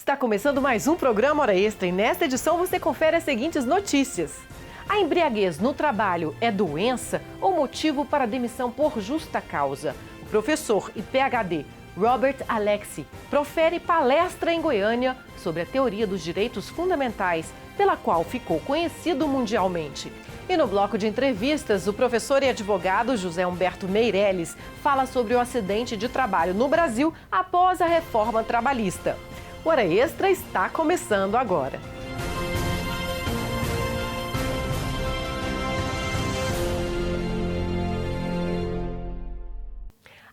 Está começando mais um programa Hora Extra e nesta edição você confere as seguintes notícias. A embriaguez no trabalho é doença ou motivo para demissão por justa causa? O professor e PhD Robert Alexy profere palestra em Goiânia sobre a teoria dos direitos fundamentais, pela qual ficou conhecido mundialmente. E no bloco de entrevistas, o professor e advogado José Humberto Meirelles fala sobre o acidente de trabalho no Brasil após a reforma trabalhista. O Hora Extra está começando agora.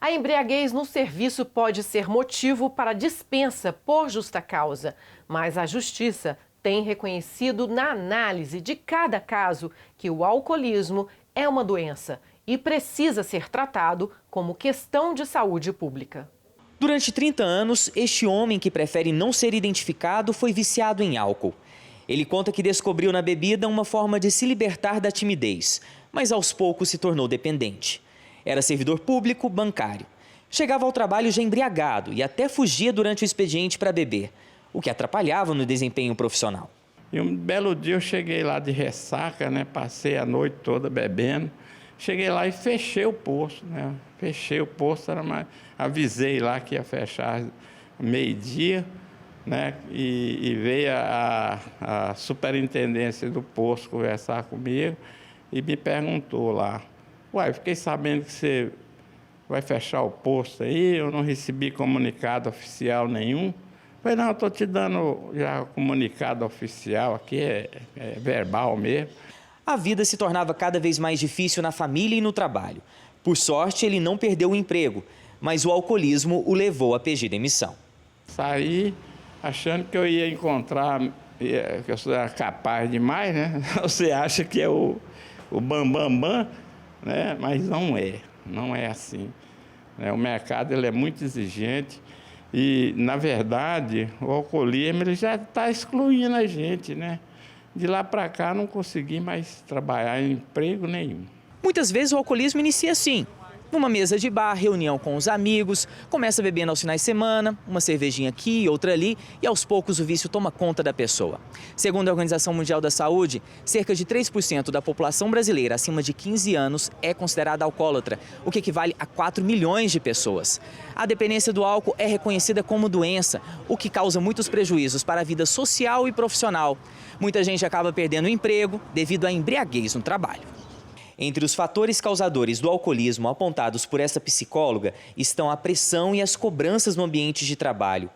A embriaguez no serviço pode ser motivo para dispensa por justa causa, mas a Justiça tem reconhecido na análise de cada caso que o alcoolismo é uma doença e precisa ser tratado como questão de saúde pública. Durante 30 anos, este homem que prefere não ser identificado foi viciado em álcool. Ele conta que descobriu na bebida uma forma de se libertar da timidez, mas aos poucos se tornou dependente. Era servidor público bancário. Chegava ao trabalho já embriagado e até fugia durante o expediente para beber, o que atrapalhava no desempenho profissional. E um belo dia eu cheguei lá de ressaca, passei a noite toda bebendo. Cheguei lá e fechei o posto, Fechei o posto, avisei lá que ia fechar meio-dia, E veio a superintendência do posto conversar comigo e me perguntou lá: "Uai, fiquei sabendo que você vai fechar o posto aí, eu não recebi comunicado oficial nenhum." Falei: "Não, eu estou te dando já comunicado oficial, aqui é verbal mesmo." A vida se tornava cada vez mais difícil na família e no trabalho. Por sorte, ele não perdeu o emprego, mas o alcoolismo o levou a pedir demissão. Saí achando que eu ia encontrar, que eu sou capaz demais, Você acha que é o bam, Mas não é assim. O mercado ele é muito exigente e, na verdade, o alcoolismo ele já está excluindo a gente, De lá para cá, não consegui mais trabalhar em emprego nenhum. Muitas vezes o alcoolismo inicia assim, numa mesa de bar, reunião com os amigos, começa bebendo aos finais de semana, uma cervejinha aqui, outra ali, e aos poucos o vício toma conta da pessoa. Segundo a Organização Mundial da Saúde, cerca de 3% da população brasileira acima de 15 anos é considerada alcoólatra, o que equivale a 4 milhões de pessoas. A dependência do álcool é reconhecida como doença, o que causa muitos prejuízos para a vida social e profissional. Muita gente acaba perdendo o emprego devido à embriaguez no trabalho. Entre os fatores causadores do alcoolismo apontados por essa psicóloga estão a pressão e as cobranças no ambiente de trabalho.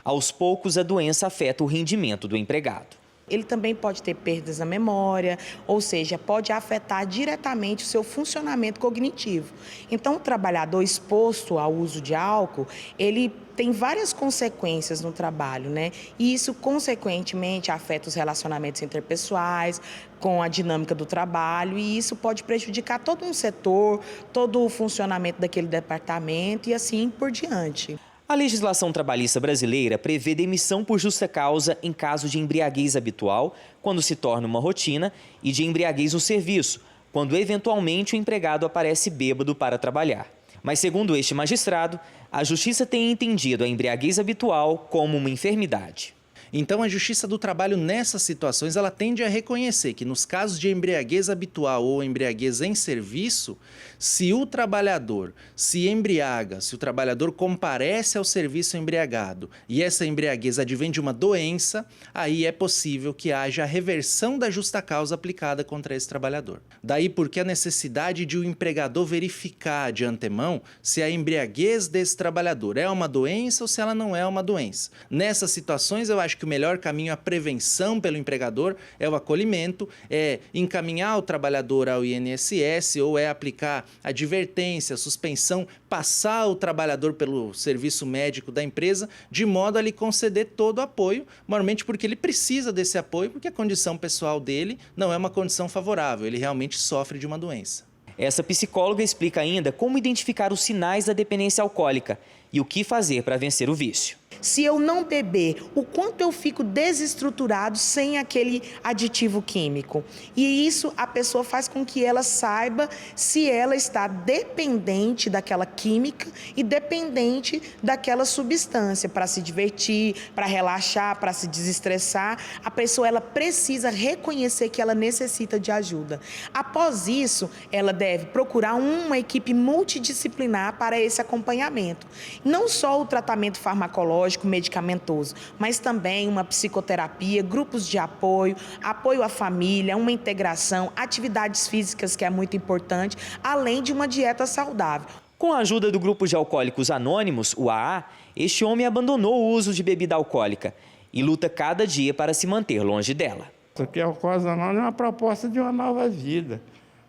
Aos poucos, a doença afeta o rendimento do empregado. Ele também pode ter perdas na memória, ou seja, pode afetar diretamente o seu funcionamento cognitivo. Então, o trabalhador exposto ao uso de álcool, ele tem várias consequências no trabalho, E isso, consequentemente, afeta os relacionamentos interpessoais, com a dinâmica do trabalho, e isso pode prejudicar todo um setor, todo o funcionamento daquele departamento e assim por diante. A legislação trabalhista brasileira prevê demissão por justa causa em caso de embriaguez habitual, quando se torna uma rotina, e de embriaguez no serviço, quando eventualmente o empregado aparece bêbado para trabalhar. Mas, segundo este magistrado, a Justiça tem entendido a embriaguez habitual como uma enfermidade. Então, a Justiça do Trabalho, nessas situações, ela tende a reconhecer que nos casos de embriaguez habitual ou embriaguez em serviço, se o trabalhador se embriaga, se o trabalhador comparece ao serviço embriagado e essa embriaguez advém de uma doença, aí é possível que haja a reversão da justa causa aplicada contra esse trabalhador. Daí porque a necessidade de o empregador verificar de antemão se a embriaguez desse trabalhador é uma doença ou se ela não é uma doença. Nessas situações, eu acho que o melhor caminho à prevenção pelo empregador é o acolhimento, é encaminhar o trabalhador ao INSS ou é aplicar advertência, suspensão, passar o trabalhador pelo serviço médico da empresa, de modo a lhe conceder todo o apoio, normalmente porque ele precisa desse apoio, porque a condição pessoal dele não é uma condição favorável, ele realmente sofre de uma doença. Essa psicóloga explica ainda como identificar os sinais da dependência alcoólica e o que fazer para vencer o vício. Se eu não beber, o quanto eu fico desestruturado sem aquele aditivo químico. E isso a pessoa faz com que ela saiba se ela está dependente daquela química e dependente daquela substância para se divertir, para relaxar, para se desestressar. A pessoa ela precisa reconhecer que ela necessita de ajuda. Após isso, ela deve procurar uma equipe multidisciplinar para esse acompanhamento. Não só o tratamento farmacológico, medicamentoso, mas também uma psicoterapia, grupos de apoio, apoio à família, uma integração, atividades físicas, que é muito importante, além de uma dieta saudável. Com a ajuda do Grupo de Alcoólicos Anônimos, o AA, este homem abandonou o uso de bebida alcoólica e luta cada dia para se manter longe dela. Isso aqui, Alcoólicos Anônimos, é uma proposta de uma nova vida,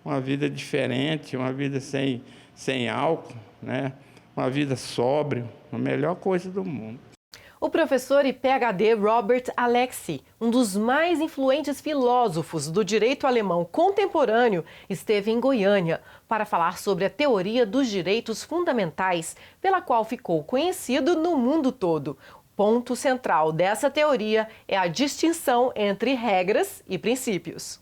uma vida diferente, uma vida sem álcool, né? Uma vida sóbria, a melhor coisa do mundo. O professor e PhD Robert Alexy, um dos mais influentes filósofos do direito alemão contemporâneo, esteve em Goiânia para falar sobre a teoria dos direitos fundamentais, pela qual ficou conhecido no mundo todo. O ponto central dessa teoria é a distinção entre regras e princípios.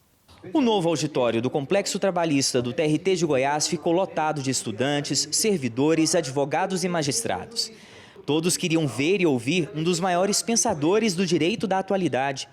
O novo auditório do Complexo Trabalhista do TRT de Goiás ficou lotado de estudantes, servidores, advogados e magistrados. Todos queriam ver e ouvir um dos maiores pensadores do direito da atualidade.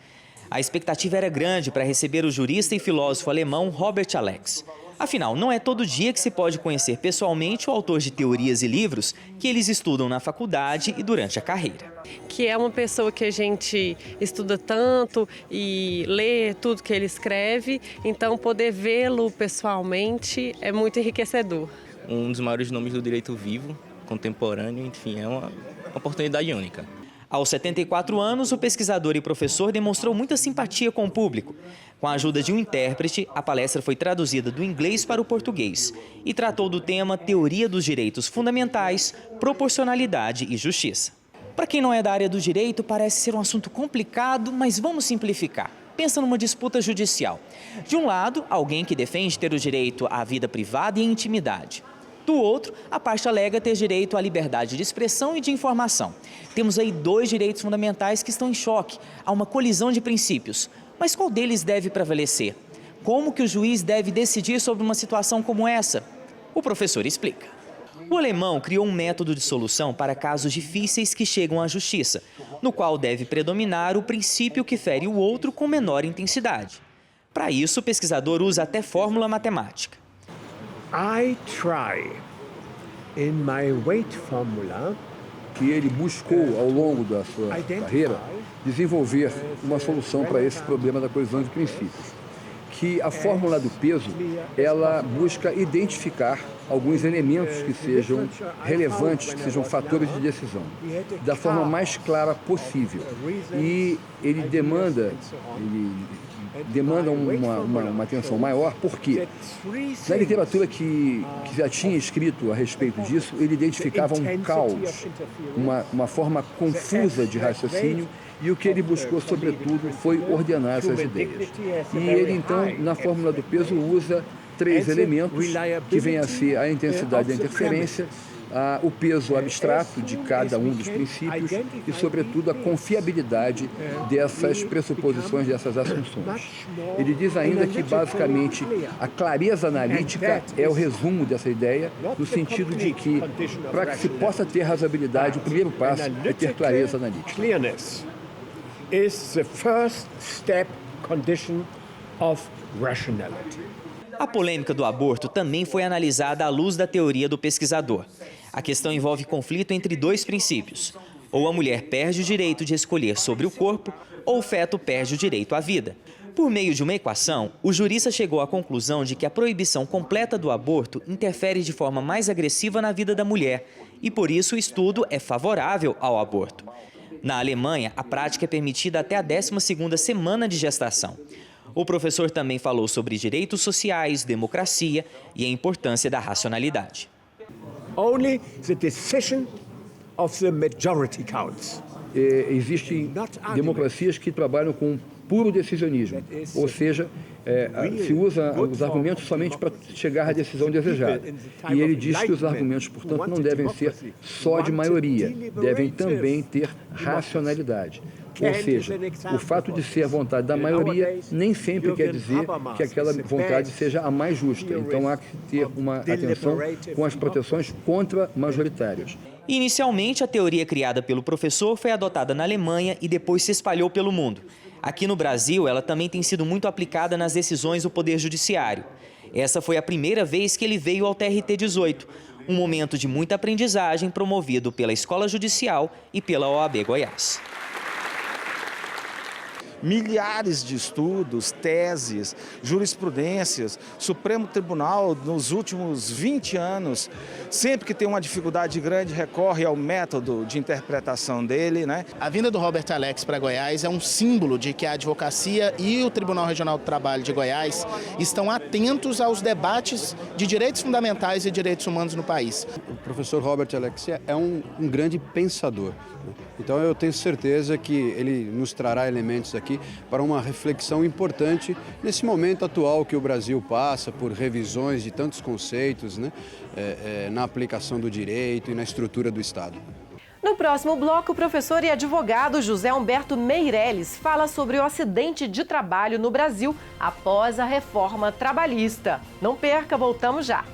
A expectativa era grande para receber o jurista e filósofo alemão Robert Alexy. Afinal, não é todo dia que se pode conhecer pessoalmente o autor de teorias e livros que eles estudam na faculdade e durante a carreira. Que é uma pessoa que a gente estuda tanto e lê tudo que ele escreve, então poder vê-lo pessoalmente é muito enriquecedor. Um dos maiores nomes do direito vivo, contemporâneo, enfim, é uma oportunidade única. Aos 74 anos, o pesquisador e professor demonstrou muita simpatia com o público. Com a ajuda de um intérprete, a palestra foi traduzida do inglês para o português e tratou do tema Teoria dos Direitos Fundamentais, Proporcionalidade e Justiça. Para quem não é da área do direito, parece ser um assunto complicado, mas vamos simplificar. Pensa numa disputa judicial. De um lado, alguém que defende ter o direito à vida privada e à intimidade. Do outro, a parte alega ter direito à liberdade de expressão e de informação. Temos aí dois direitos fundamentais que estão em choque. Há uma colisão de princípios. Mas qual deles deve prevalecer? Como que o juiz deve decidir sobre uma situação como essa? O professor explica. O alemão criou um método de solução para casos difíceis que chegam à justiça, no qual deve predominar o princípio que fere o outro com menor intensidade. Para isso, o pesquisador usa até fórmula matemática. I try in my weight formula que ele buscou ao longo da sua carreira desenvolver uma solução para esse problema da colisão de princípios. Que a fórmula do peso, ela busca identificar alguns elementos que sejam relevantes, que sejam fatores de decisão, da forma mais clara possível. E ele demanda uma atenção maior, porque na literatura que já tinha escrito a respeito disso, ele identificava um caos, uma forma confusa de raciocínio, e o que ele buscou, sobretudo, foi ordenar essas ideias. E ele, então, na fórmula do peso, usa 3 elementos, que vêm a ser a intensidade da interferência, o peso abstrato de cada um dos princípios e, sobretudo, a confiabilidade dessas pressuposições, dessas assunções. Ele diz ainda que, basicamente, a clareza analítica é o resumo dessa ideia, no sentido de que, para que se possa ter razoabilidade, o primeiro passo é ter clareza analítica. Is the first step condition of rationality. A polêmica do aborto também foi analisada à luz da teoria do pesquisador. A questão envolve conflito entre 2 princípios. Ou a mulher perde o direito de escolher sobre o corpo, ou o feto perde o direito à vida. Por meio de uma equação, o jurista chegou à conclusão de que a proibição completa do aborto interfere de forma mais agressiva na vida da mulher e, por isso, o estudo é favorável ao aborto. Na Alemanha, a prática é permitida até a 12ª semana de gestação. O professor também falou sobre direitos sociais, democracia e a importância da racionalidade. Only the decision of the majority counts. Existem democracias que trabalham com puro decisionismo, ou seja, se usa os argumentos somente para chegar à decisão desejada. E ele diz que os argumentos, portanto, não devem ser só de maioria, devem também ter racionalidade. Ou seja, o fato de ser a vontade da maioria nem sempre quer dizer que aquela vontade seja a mais justa. Então há que ter uma atenção com as proteções contra-majoritárias. Inicialmente, a teoria criada pelo professor foi adotada na Alemanha e depois se espalhou pelo mundo. Aqui no Brasil, ela também tem sido muito aplicada nas decisões do Poder Judiciário. Essa foi a primeira vez que ele veio ao TRT 18, um momento de muita aprendizagem promovido pela Escola Judicial e pela OAB Goiás. Milhares de estudos, teses, jurisprudências, Supremo Tribunal nos últimos 20 anos, sempre que tem uma dificuldade grande, recorre ao método de interpretação dele, né? A vinda do Robert Alex para Goiás é um símbolo de que a advocacia e o Tribunal Regional do Trabalho de Goiás estão atentos aos debates de direitos fundamentais e direitos humanos no país. O professor Robert Alex é um grande pensador. Então eu tenho certeza que ele nos trará elementos aqui para uma reflexão importante nesse momento atual que o Brasil passa por revisões de tantos conceitos, né, na aplicação do direito e na estrutura do Estado. No próximo bloco, o professor e advogado José Humberto Meirelles fala sobre o acidente de trabalho no Brasil após a reforma trabalhista. Não perca, voltamos já.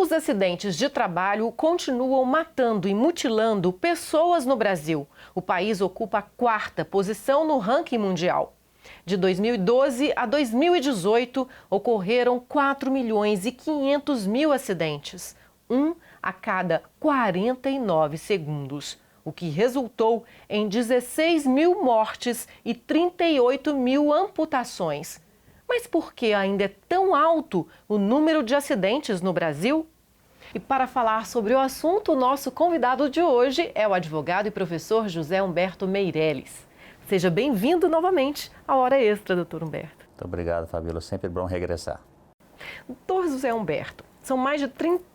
Os acidentes de trabalho continuam matando e mutilando pessoas no Brasil. O país ocupa a 4ª posição no ranking mundial. De 2012 a 2018, ocorreram 4.500.000 acidentes, um a cada 49 segundos, o que resultou em 16.000 mortes e 38.000 amputações. Mas por que ainda é tão alto o número de acidentes no Brasil? E para falar sobre o assunto, o nosso convidado de hoje é o advogado e professor José Humberto Meirelles. Seja bem-vindo novamente à Hora Extra, doutor Humberto. Muito obrigado, Fabíola. Sempre bom regressar. Doutor José Humberto, são mais de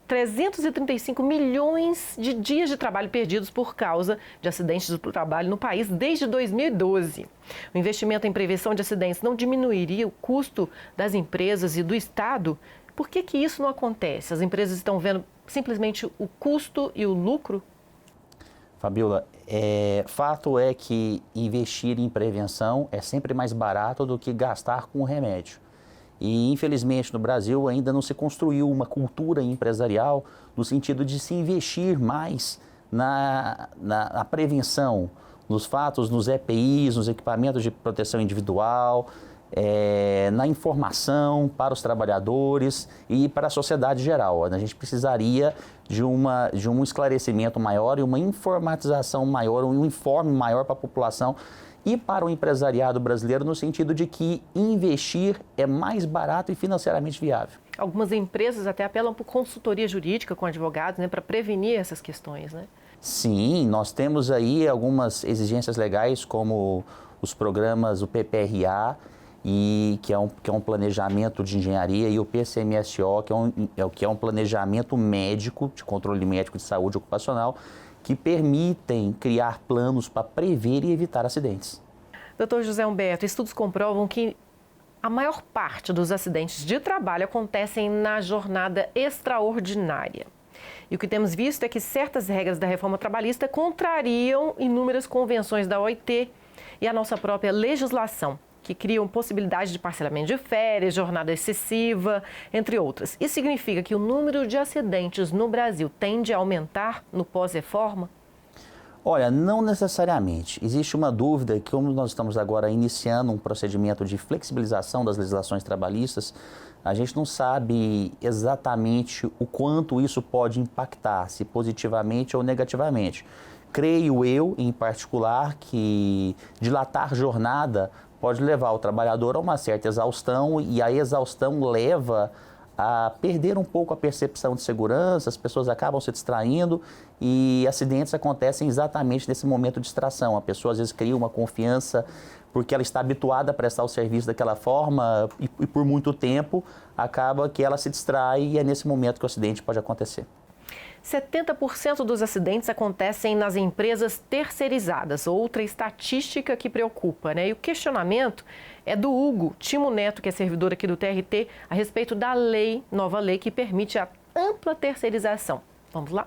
335 milhões de dias de trabalho perdidos por causa de acidentes do trabalho no país desde 2012. O investimento em prevenção de acidentes não diminuiria o custo das empresas e do Estado? Por que isso não acontece? As empresas estão vendo simplesmente o custo e o lucro? Fabíola, fato é que investir em prevenção é sempre mais barato do que gastar com remédio. E, infelizmente, no Brasil ainda não se construiu uma cultura empresarial no sentido de se investir mais na prevenção, nos fatos, nos EPIs, nos equipamentos de proteção individual, na informação para os trabalhadores e para a sociedade geral. A gente precisaria de um esclarecimento maior e uma informatização maior, um informe maior para a população e para o empresariado brasileiro, no sentido de que investir é mais barato e financeiramente viável. Algumas empresas até apelam por consultoria jurídica com advogados, né, para prevenir essas questões, né? Sim, nós temos aí algumas exigências legais, como os programas, o PPRA, que é um planejamento de engenharia, e o PCMSO, que é um planejamento médico, de controle médico de saúde ocupacional, que permitem criar planos para prever e evitar acidentes. Doutor José Humberto, estudos comprovam que a maior parte dos acidentes de trabalho acontecem na jornada extraordinária. E o que temos visto é que certas regras da reforma trabalhista contrariam inúmeras convenções da OIT e a nossa própria legislação, que criam possibilidade de parcelamento de férias, jornada excessiva, entre outras. Isso significa que o número de acidentes no Brasil tende a aumentar no pós-reforma? Olha, não necessariamente. Existe uma dúvida que, como nós estamos agora iniciando um procedimento de flexibilização das legislações trabalhistas, a gente não sabe exatamente o quanto isso pode impactar, se positivamente ou negativamente. Creio eu, em particular, que dilatar jornada pode levar o trabalhador a uma certa exaustão, e a exaustão leva a perder um pouco a percepção de segurança, as pessoas acabam se distraindo e acidentes acontecem exatamente nesse momento de distração. A pessoa às vezes cria uma confiança porque ela está habituada a prestar o serviço daquela forma e por muito tempo acaba que ela se distrai e é nesse momento que o acidente pode acontecer. 70% dos acidentes acontecem nas empresas terceirizadas, outra estatística que preocupa, né? E o questionamento é do Hugo Timo Neto, que é servidor aqui do TRT, a respeito da nova lei que permite a ampla terceirização. Vamos lá?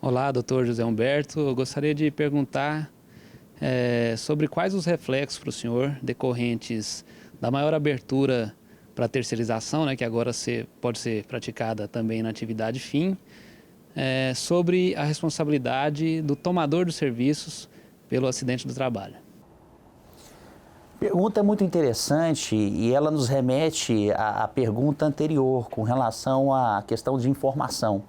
Olá, doutor José Humberto. Eu gostaria de perguntar sobre quais os reflexos para o senhor decorrentes da maior abertura para a terceirização, né, que agora pode ser praticada também na atividade fim, sobre a responsabilidade do tomador dos serviços pelo acidente do trabalho. Pergunta muito interessante e ela nos remete à pergunta anterior com relação à questão de informação.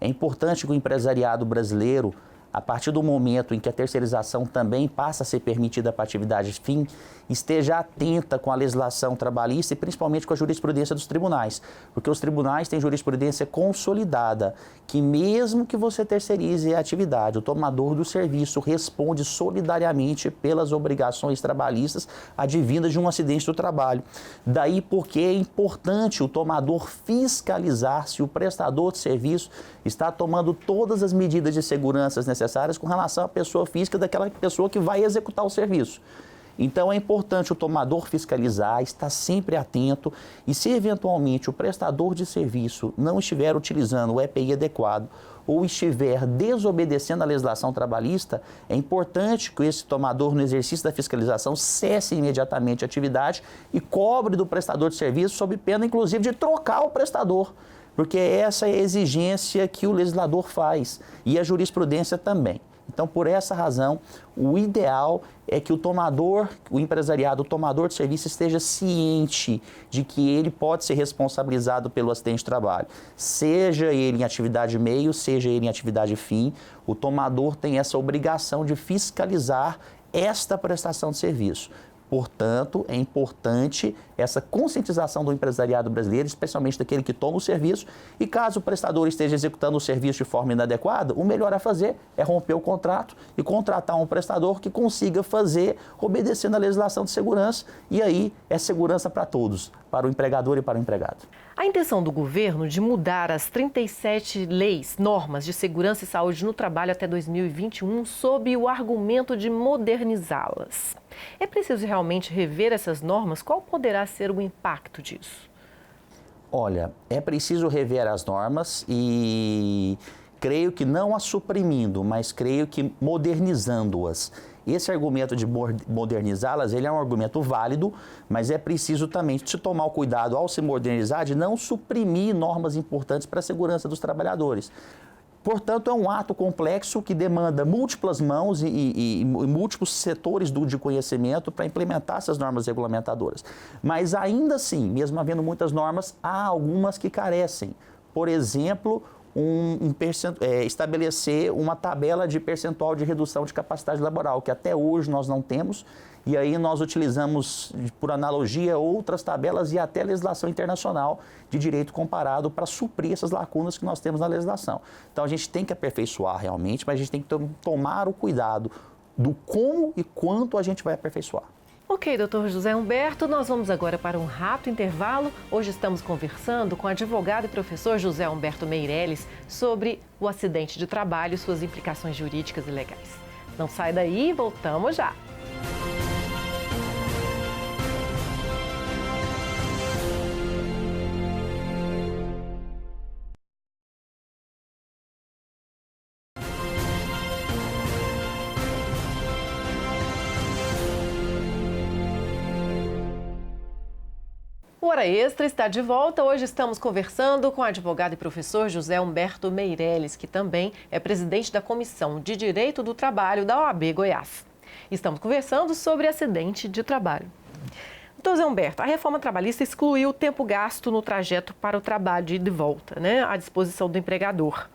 É importante que o empresariado brasileiro, a partir do momento em que a terceirização também passa a ser permitida para a atividade fim, esteja atenta com a legislação trabalhista e principalmente com a jurisprudência dos tribunais, porque os tribunais têm jurisprudência consolidada, que mesmo que você terceirize a atividade, o tomador do serviço responde solidariamente pelas obrigações trabalhistas advindas de um acidente do trabalho. Daí porque é importante o tomador fiscalizar se o prestador de serviço está tomando todas as medidas de segurança necessárias com relação à pessoa física daquela pessoa que vai executar o serviço. Então é importante o tomador fiscalizar, estar sempre atento e se eventualmente o prestador de serviço não estiver utilizando o EPI adequado ou estiver desobedecendo a legislação trabalhista, é importante que esse tomador no exercício da fiscalização cesse imediatamente a atividade e cobre do prestador de serviço sob pena inclusive de trocar o prestador. Porque essa é a exigência que o legislador faz e a jurisprudência também. Então, por essa razão, o ideal é que o empresariado, o tomador de serviço esteja ciente de que ele pode ser responsabilizado pelo acidente de trabalho. Seja ele em atividade meio, seja ele em atividade fim, o tomador tem essa obrigação de fiscalizar esta prestação de serviço. Portanto, é importante essa conscientização do empresariado brasileiro, especialmente daquele que toma o serviço, e caso o prestador esteja executando o serviço de forma inadequada, o melhor a fazer é romper o contrato e contratar um prestador que consiga fazer obedecendo a legislação de segurança, e aí é segurança para todos, para o empregador e para o empregado. A intenção do governo de mudar as 37 normas de segurança e saúde no trabalho até 2021 sob o argumento de modernizá-las. É preciso realmente rever essas normas? Qual poderá ser o impacto disso? Olha, é preciso rever as normas e creio que não as suprimindo, mas creio que modernizando-as. Esse argumento de modernizá-las, ele é um argumento válido, mas é preciso também se tomar o cuidado ao se modernizar de não suprimir normas importantes para a segurança dos trabalhadores. Portanto, é um ato complexo que demanda múltiplas mãos e múltiplos setores de conhecimento para implementar essas normas regulamentadoras. Mas ainda assim, mesmo havendo muitas normas, há algumas que carecem. Por exemplo, estabelecer uma tabela de percentual de redução de capacidade laboral, que até hoje nós não temos, e aí nós utilizamos, por analogia, outras tabelas e até legislação internacional de direito comparado para suprir essas lacunas que nós temos na legislação. Então a gente tem que aperfeiçoar realmente, mas a gente tem que tomar o cuidado do como e quanto a gente vai aperfeiçoar. Ok, doutor José Humberto, nós vamos agora para um rápido intervalo. Hoje estamos conversando com o advogado e professor José Humberto Meirelles sobre o acidente de trabalho e suas implicações jurídicas e legais. Não sai daí, voltamos já. O Hora Extra está de volta. Hoje estamos conversando com o advogado e professor José Humberto Meirelles, que também é presidente da Comissão de Direito do Trabalho da OAB Goiás. Estamos conversando sobre acidente de trabalho. Doutor José Humberto, a reforma trabalhista excluiu o tempo gasto no trajeto para o trabalho e de volta, à disposição do empregador.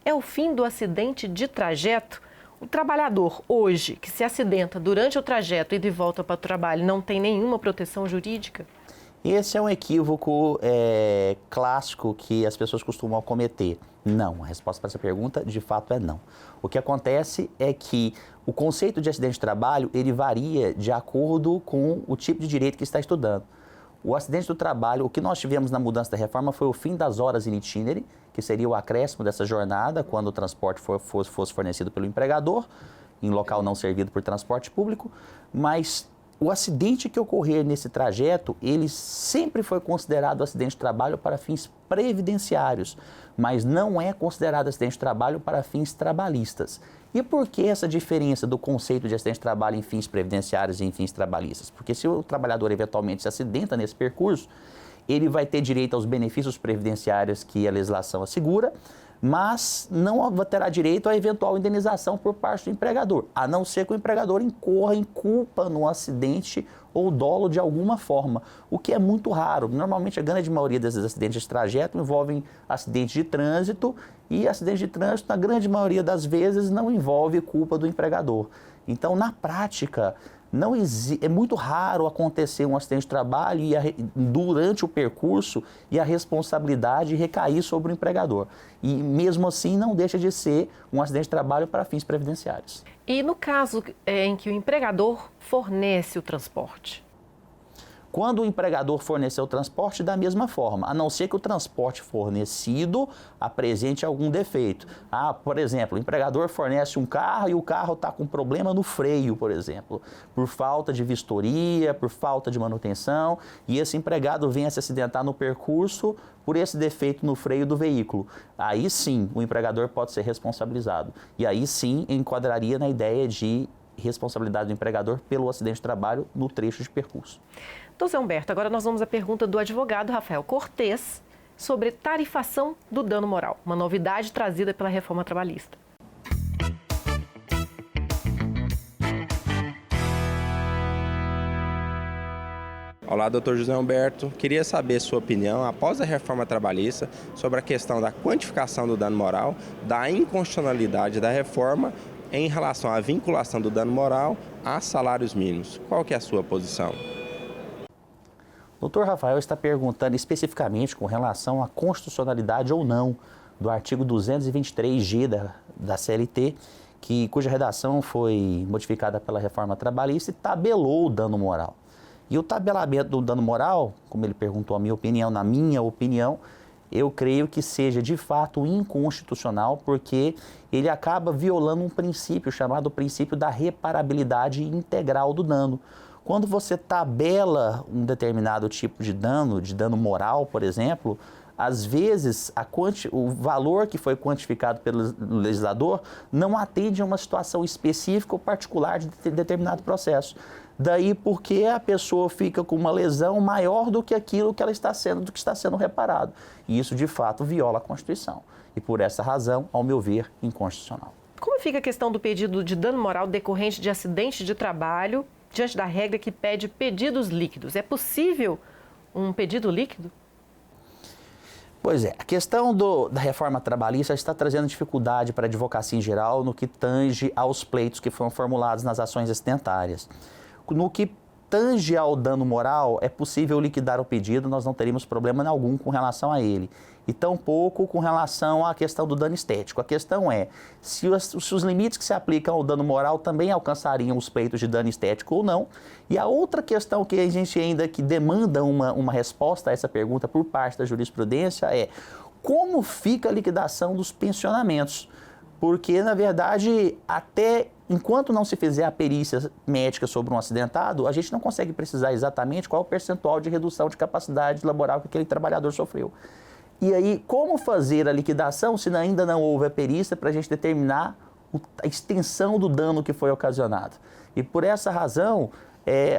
É o fim do acidente de trajeto? O trabalhador hoje que se acidenta durante o trajeto e de volta para o trabalho não tem nenhuma proteção jurídica? Esse é um equívoco clássico que as pessoas costumam cometer. Não, a resposta para essa pergunta, de fato, é não. O que acontece é que o conceito de acidente de trabalho, ele varia de acordo com o tipo de direito que está estudando. O acidente do trabalho, o que nós tivemos na mudança da reforma foi o fim das horas in itinere, que seria o acréscimo dessa jornada quando o transporte fosse fornecido pelo empregador, em local não servido por transporte público, mas o acidente que ocorrer nesse trajeto, ele sempre foi considerado acidente de trabalho para fins previdenciários, mas não é considerado acidente de trabalho para fins trabalhistas. E por que essa diferença do conceito de acidente de trabalho em fins previdenciários e em fins trabalhistas? Porque se o trabalhador eventualmente se acidenta nesse percurso, ele vai ter direito aos benefícios previdenciários que a legislação assegura, mas não terá direito à eventual indenização por parte do empregador, a não ser que o empregador incorra em culpa no acidente ou dolo de alguma forma, o que é muito raro. Normalmente, a grande maioria desses acidentes de trajeto envolvem acidentes de trânsito e acidentes de trânsito, na grande maioria das vezes, não envolve culpa do empregador. Então, na prática, é muito raro acontecer um acidente de trabalho durante o percurso e a responsabilidade recair sobre o empregador. E mesmo assim não deixa de ser um acidente de trabalho para fins previdenciários. E no caso em que o empregador fornece o transporte? Quando o empregador fornecer o transporte, da mesma forma, a não ser que o transporte fornecido apresente algum defeito. Por exemplo, o empregador fornece um carro e o carro está com problema no freio, por exemplo, por falta de vistoria, por falta de manutenção, e esse empregado vem a se acidentar no percurso por esse defeito no freio do veículo. Aí sim, o empregador pode ser responsabilizado. E aí sim, enquadraria na ideia de responsabilidade do empregador pelo acidente de trabalho no trecho de percurso. Então, Zé Humberto, agora nós vamos à pergunta do advogado Rafael Cortes sobre tarifação do dano moral, uma novidade trazida pela reforma trabalhista. Olá, doutor José Humberto. Queria saber sua opinião, após a reforma trabalhista, sobre a questão da quantificação do dano moral, da inconstitucionalidade da reforma em relação à vinculação do dano moral a salários mínimos. Qual que é a sua posição? O doutor Rafael está perguntando especificamente com relação à constitucionalidade ou não do artigo 223G da CLT, cuja redação foi modificada pela reforma trabalhista e tabelou o dano moral. E o tabelamento do dano moral, como ele perguntou a minha opinião, na minha opinião, eu creio que seja de fato inconstitucional, porque ele acaba violando um princípio chamado princípio da reparabilidade integral do dano. Quando você tabela um determinado tipo de dano moral, por exemplo, às vezes o valor que foi quantificado pelo legislador não atende a uma situação específica ou particular de determinado processo. Daí porque a pessoa fica com uma lesão maior do que aquilo que ela está sendo reparado. E isso, de fato, viola a Constituição. E por essa razão, ao meu ver, inconstitucional. Como fica a questão do pedido de dano moral decorrente de acidente de trabalho diante da regra que pede pedidos líquidos? É possível um pedido líquido? Pois é, a questão da reforma trabalhista está trazendo dificuldade para a advocacia em geral no que tange aos pleitos que foram formulados nas ações acidentárias. No que tange ao dano moral, é possível liquidar o pedido, nós não teríamos problema algum com relação a ele. E tampouco com relação à questão do dano estético. A questão é se os limites que se aplicam ao dano moral também alcançariam os pleitos de dano estético ou não. E a outra questão que a gente ainda que demanda uma resposta a essa pergunta por parte da jurisprudência é como fica a liquidação dos pensionamentos? Porque, na verdade, até enquanto não se fizer a perícia médica sobre um acidentado, a gente não consegue precisar exatamente qual é o percentual de redução de capacidade laboral que aquele trabalhador sofreu. E aí, como fazer a liquidação se ainda não houve a perícia para a gente determinar a extensão do dano que foi ocasionado? E por essa razão,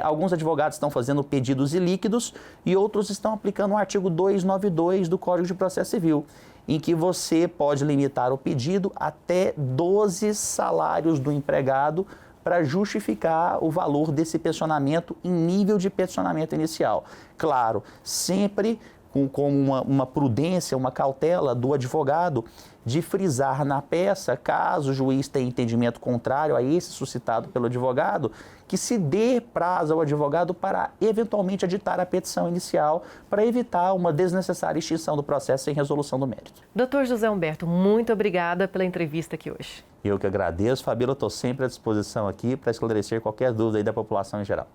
alguns advogados estão fazendo pedidos ilíquidos e outros estão aplicando o artigo 292 do Código de Processo Civil, em que você pode limitar o pedido até 12 salários do empregado para justificar o valor desse pensionamento em nível de pensionamento inicial. Claro, sempre como uma prudência, uma cautela do advogado de frisar na peça, caso o juiz tenha entendimento contrário a esse suscitado pelo advogado, que se dê prazo ao advogado para eventualmente aditar a petição inicial para evitar uma desnecessária extinção do processo sem resolução do mérito. Dr. José Humberto, muito obrigada pela entrevista aqui hoje. Eu que agradeço, Fabíola, estou sempre à disposição aqui para esclarecer qualquer dúvida aí da população em geral.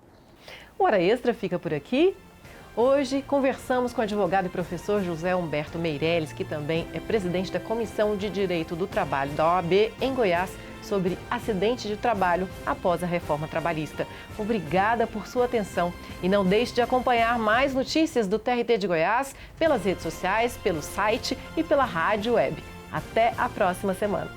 O Hora Extra fica por aqui. Hoje conversamos com o advogado e professor José Humberto Meirelles, que também é presidente da Comissão de Direito do Trabalho da OAB em Goiás, sobre acidente de trabalho após a reforma trabalhista. Obrigada por sua atenção e não deixe de acompanhar mais notícias do TRT de Goiás pelas redes sociais, pelo site e pela rádio web. Até a próxima semana.